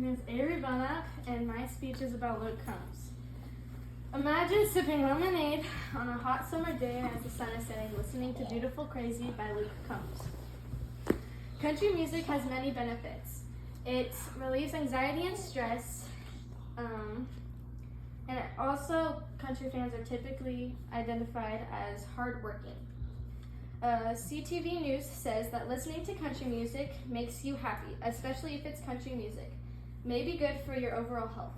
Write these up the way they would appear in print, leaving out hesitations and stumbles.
name is Avery Belknap, and my speech is about Luke Combs. Imagine sipping lemonade on a hot summer day as the sun is setting, listening to Beautiful Crazy by Luke Combs. Country music has many benefits. It relieves anxiety and stress, and also country fans are typically identified as hardworking. CTV News says that listening to country music makes you happy, especially if it's country music. May be good for your overall health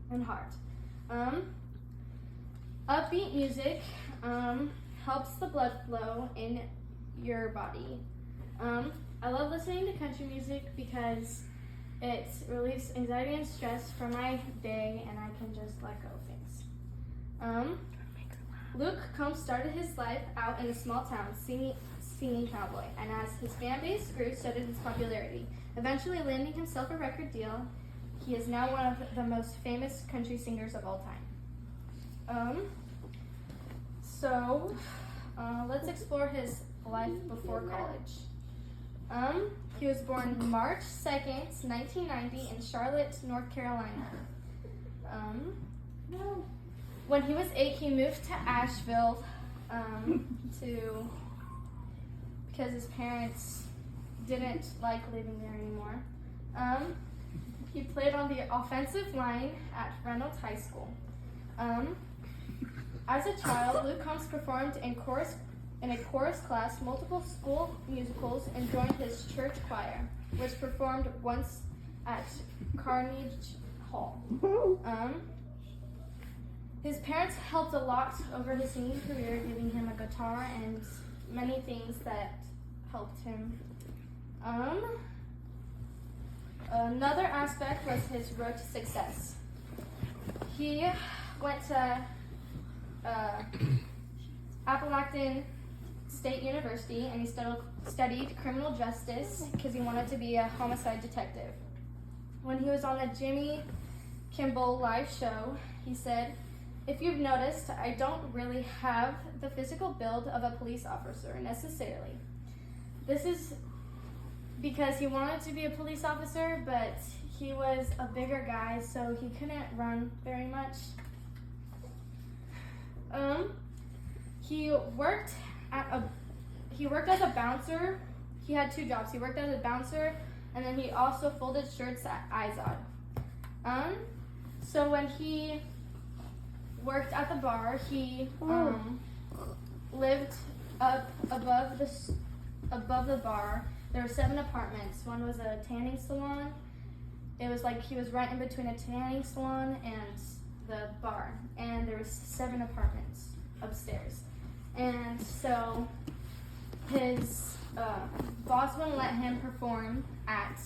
and heart. Upbeat music helps the blood flow in your body. I love listening to country music because it relieves anxiety and stress from my day, and I can just let go of things. Luke Combs started his life out in a small town singing cowboy, and as his fan base grew, so did his popularity. Eventually landing himself a record deal, he is now one of the most famous country singers of all time. Let's explore his life before college. He was born March 2nd, 1990 in Charlotte, North Carolina. When he was 8, he moved to Asheville because his parents didn't like living there anymore. He played on the offensive line at Reynolds High School. As a child, Luke Combs performed in a chorus class, multiple school musicals, and joined his church choir, which performed once at Carnegie Hall. His parents helped a lot over his singing career, giving him a guitar and many things that helped him. Another aspect was his road to success. He went to Appalachian State University, and he studied criminal justice because he wanted to be a homicide detective. When he was on the Jimmy Kimmel Live show, he said, "If you've noticed, I don't really have the physical build of a police officer necessarily. This is because he wanted to be a police officer, but he was a bigger guy, so he couldn't run very much." He worked as a bouncer. He had 2 jobs. He worked as a bouncer, and then he also folded shirts at Izod. So when he worked at the bar, he lived up above the bar. There were 7 apartments. One was a tanning salon. It was like he was right in between a tanning salon and the bar, and there was 7 apartments upstairs. And so his boss wouldn't let him perform at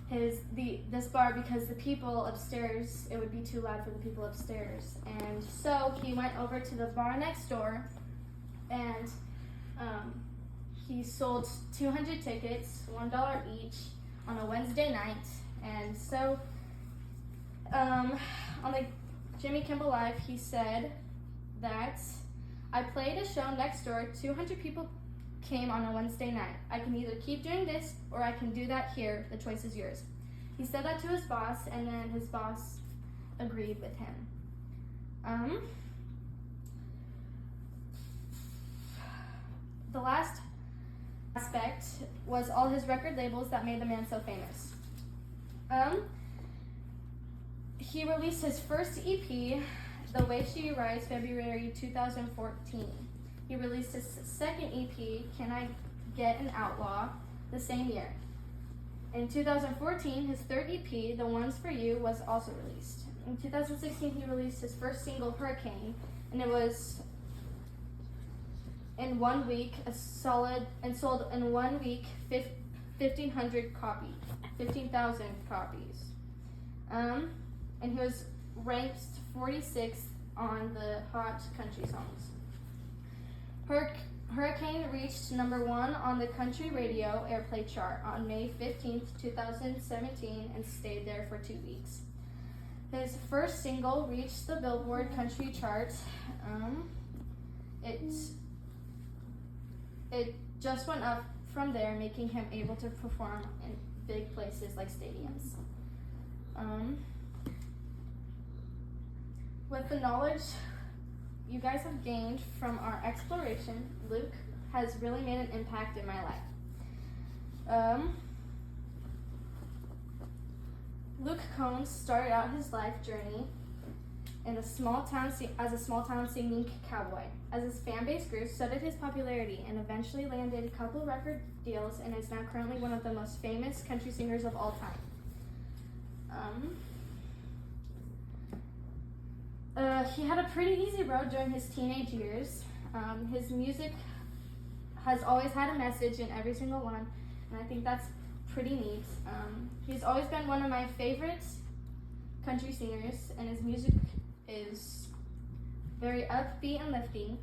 this bar because the people upstairs, it would be too loud for the people upstairs. And so he went over to the bar next door, and he sold 200 tickets, $1 each, on a Wednesday night. And so on the Jimmy Kimmel Live, he said that, "I played a show next door, 200 people came on a Wednesday night. I can either keep doing this or I can do that here. The choice is yours." He said that to his boss, and then his boss agreed with him. The last aspect was all his record labels that made the man so famous. He released his first EP, The Way She Rides, February 2014. He released his second EP, Can I Get an Outlaw, the same year. In 2014, his third EP, The Ones for You, was also released. In 2016, he released his first single, Hurricane, and it was in 1 week sold in 1 week 1,500 copies, 15,000 copies. And he was ranked 46th on the Hot Country Songs. Hurricane reached number 1 on the country radio airplay chart on May 15th, 2017, and stayed there for 2 weeks. His first single reached the Billboard country chart. It just went up from there, making him able to perform in big places like stadiums. With the knowledge you guys have gained from our exploration, Luke has really made an impact in my life. Luke Combs started out his life journey in a small town as a small town singing cowboy. As his fan base grew, so did his popularity, and eventually landed a couple record deals and is now currently one of the most famous country singers of all time. He had a pretty easy road during his teenage years. His music has always had a message in every single one, and I think that's pretty neat. He's always been one of my favorite country singers, and his music is very upbeat and lifting.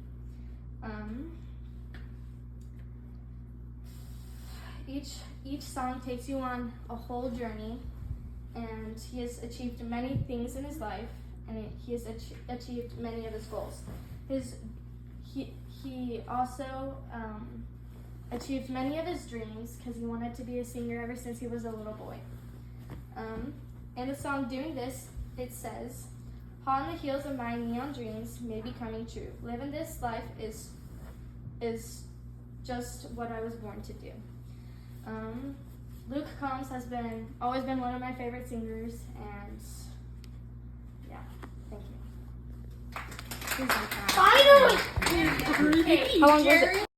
Each song takes you on a whole journey, and he has achieved many things in his life, and he has achieved many of his goals. He also achieved many of his dreams because he wanted to be a singer ever since he was a little boy. In the song Doing This, it says, "Hot on the heels of my neon dreams may be coming true. Living this life is just what I was born to do." Luke Combs has always been one of my favorite singers, and yeah, thank you. Finally! How long was it?